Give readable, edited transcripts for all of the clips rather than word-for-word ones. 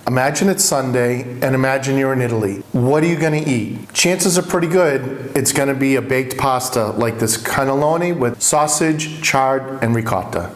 Imagine it's Sunday and imagine you're in Italy. What are you going to eat? Chances are pretty good it's going to be a baked pasta like this cannelloni with sausage, chard, and ricotta.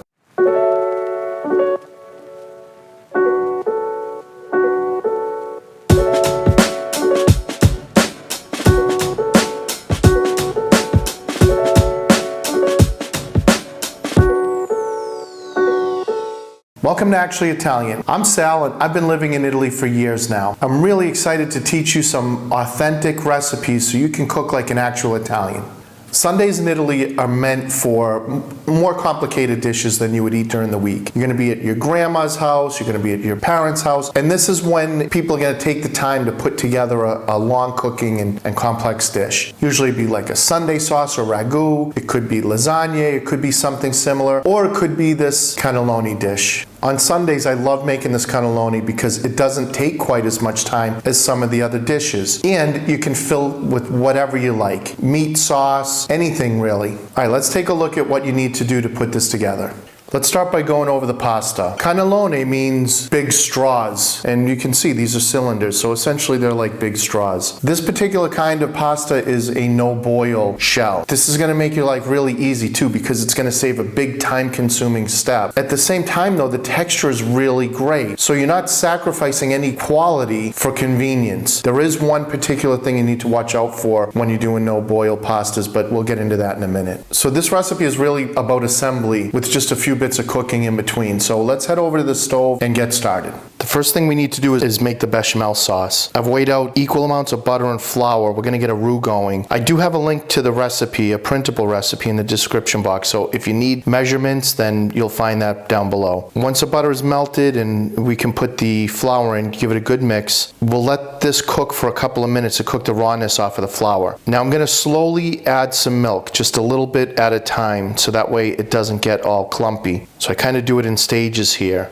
Welcome to Actually Italian. I'm Sal and I've been living in Italy for years now. I'm really excited to teach you some authentic recipes so you can cook like an actual Italian. Sundays in Italy are meant for more complicated dishes than you would eat during the week. You're going to be at your grandma's house, you're going to be at your parents' house, and this is when people are going to take the time to put together a long cooking and complex dish. Usually it'd be like a Sunday sauce or ragu, it could be lasagna, it could be something similar, or it could be this cannelloni dish. On Sundays, I love making this cannelloni because it doesn't take quite as much time as some of the other dishes. And you can fill with whatever you like. Meat, sauce, anything really. All right, let's take a look at what you need to do to put this together. Let's start by going over the pasta. Cannelloni means big straws, and you can see these are cylinders, so essentially they're like big straws. This particular kind of pasta is a no-boil shell. This is gonna make your life really easy too because it's gonna save a big time-consuming step. At the same time though, the texture is really great, so you're not sacrificing any quality for convenience. There is one particular thing you need to watch out for when you're doing no-boil pastas, but we'll get into that in a minute. So this recipe is really about assembly with just a few bits of cooking in between. So let's head over to the stove and get started. The first thing we need to do is make the bechamel sauce. I've weighed out equal amounts of butter and flour. We're gonna get a roux going. I do have a link to the recipe, a printable recipe in the description box. So if you need measurements, then you'll find that down below. Once the butter is melted and we can put the flour in, give it a good mix, we'll let this cook for a couple of minutes to cook the rawness off of the flour. Now I'm gonna slowly add some milk, just a little bit at a time, so that way it doesn't get all clumpy. So I kind of do it in stages here.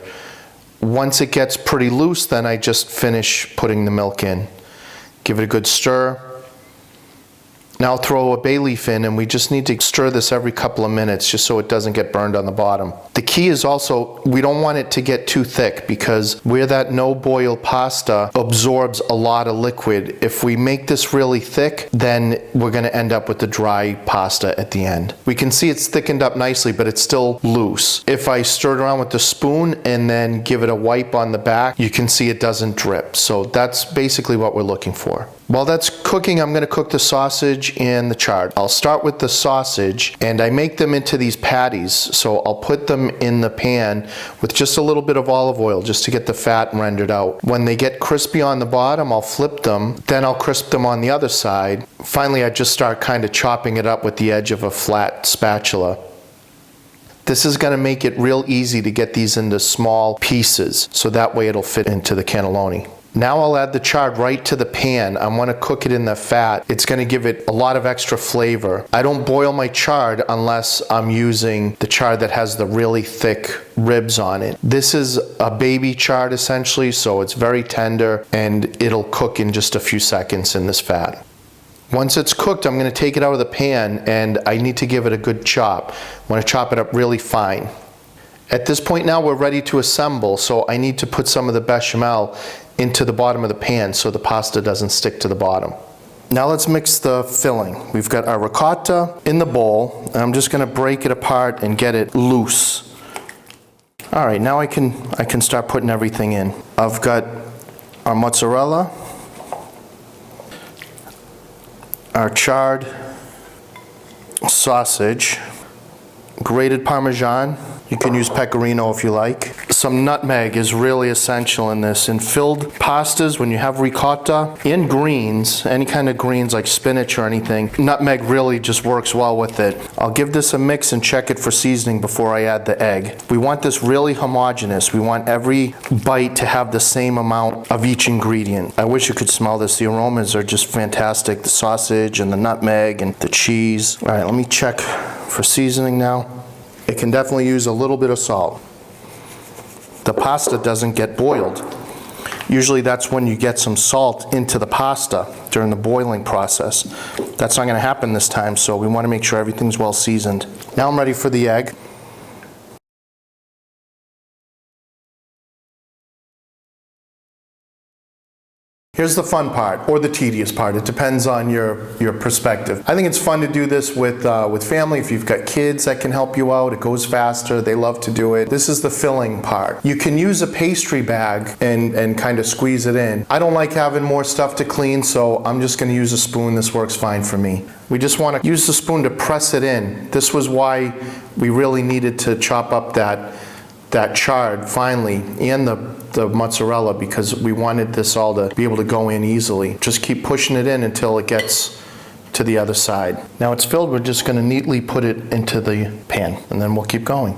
Once it gets pretty loose, then I just finish putting the milk in. Give it a good stir. Now I'll throw a bay leaf in, and we just need to stir this every couple of minutes just so it doesn't get burned on the bottom. The key is also, we don't want it to get too thick because where that no-boil pasta absorbs a lot of liquid, if we make this really thick, then we're gonna end up with the dry pasta at the end. We can see it's thickened up nicely, but it's still loose. If I stir it around with the spoon and then give it a wipe on the back, you can see it doesn't drip. So that's basically what we're looking for. While that's cooking, I'm gonna cook the sausage and the chard. I'll start with the sausage, and I make them into these patties. So I'll put them in the pan with just a little bit of olive oil just to get the fat rendered out. When they get crispy on the bottom, I'll flip them, then I'll crisp them on the other side. Finally, I just start kind of chopping it up with the edge of a flat spatula. This is gonna make it real easy to get these into small pieces, so that way it'll fit into the cannelloni. Now I'll add the chard right to the pan. I want to cook it in the fat. It's going to give it a lot of extra flavor. I don't boil my chard unless I'm using the chard that has the really thick ribs on it. This is a baby chard essentially, so it's very tender and it'll cook in just a few seconds in this fat. Once it's cooked, I'm going to take it out of the pan and I need to give it a good chop. I want to chop it up really fine. At this point now we're ready to assemble, so I need to put some of the bechamel into the bottom of the pan so the pasta doesn't stick to the bottom. Now let's mix the filling. We've got our ricotta in the bowl, and I'm just gonna break it apart and get it loose. All right, now I can start putting everything in. I've got our mozzarella, our chard, sausage, grated parmesan. You can use pecorino if you like. Some nutmeg is really essential in this. In filled pastas, when you have ricotta, in greens, any kind of greens like spinach or anything, nutmeg really just works well with it. I'll give this a mix and check it for seasoning before I add the egg. We want this really homogeneous. We want every bite to have the same amount of each ingredient. I wish you could smell this. The aromas are just fantastic. The sausage and the nutmeg and the cheese. All right, let me check for seasoning now. It can definitely use a little bit of salt. The pasta doesn't get boiled. Usually that's when you get some salt into the pasta during the boiling process. That's not going to happen this time, so we want to make sure everything's well seasoned. Now I'm ready for the egg. Here's the fun part, or the tedious part. It depends on your perspective. I think it's fun to do this with family. If you've got kids that can help you out, it goes faster. They love to do it. This is the filling part. You can use a pastry bag and kind of squeeze it in. I don't like having more stuff to clean, so I'm just going to use a spoon. This works fine for me. We just want to use the spoon to press it in. This was why we really needed to chop up that chard finely, and the mozzarella, because we wanted this all to be able to go in easily. Just keep pushing it in until it gets to the other side. Now it's filled, we're just going to neatly put it into the pan, and then we'll keep going.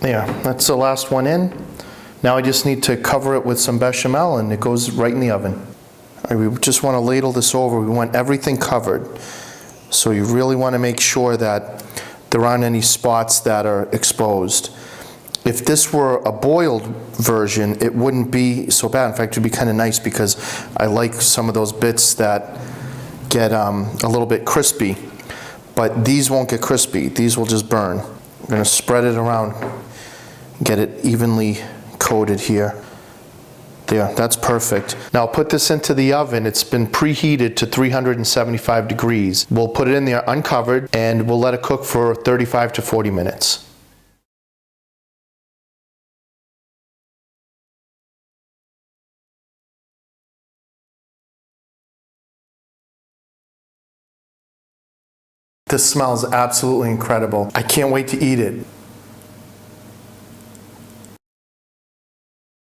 There, that's the last one in. Now I just need to cover it with some bechamel, and it goes right in the oven. All right, we just want to ladle this over. We want everything covered. So you really want to make sure that there aren't any spots that are exposed. If this were a boiled version, it wouldn't be so bad. In fact, it would be kind of nice, because I like some of those bits that get a little bit crispy. But these won't get crispy. These will just burn. I'm going to spread it around, get it evenly coated here. There, that's perfect. Now put this into the oven. It's been preheated to 375 degrees. We'll put it in there uncovered, and we'll let it cook for 35 to 40 minutes. This smells absolutely incredible. I can't wait to eat it.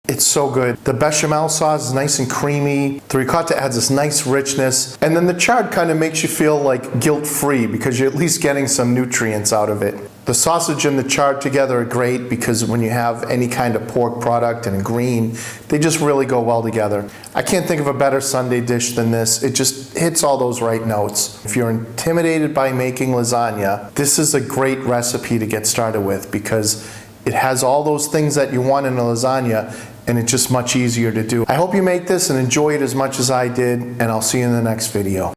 It's so good. The bechamel sauce is nice and creamy. The ricotta adds this nice richness. And then the chard kind of makes you feel like guilt-free, because you're at least getting some nutrients out of it. The sausage and the chard together are great, because when you have any kind of pork product and a green, they just really go well together. I can't think of a better Sunday dish than this. It just hits all those right notes. If you're intimidated by making lasagna, this is a great recipe to get started with, because it has all those things that you want in a lasagna, and it's just much easier to do. I hope you make this and enjoy it as much as I did, and I'll see you in the next video.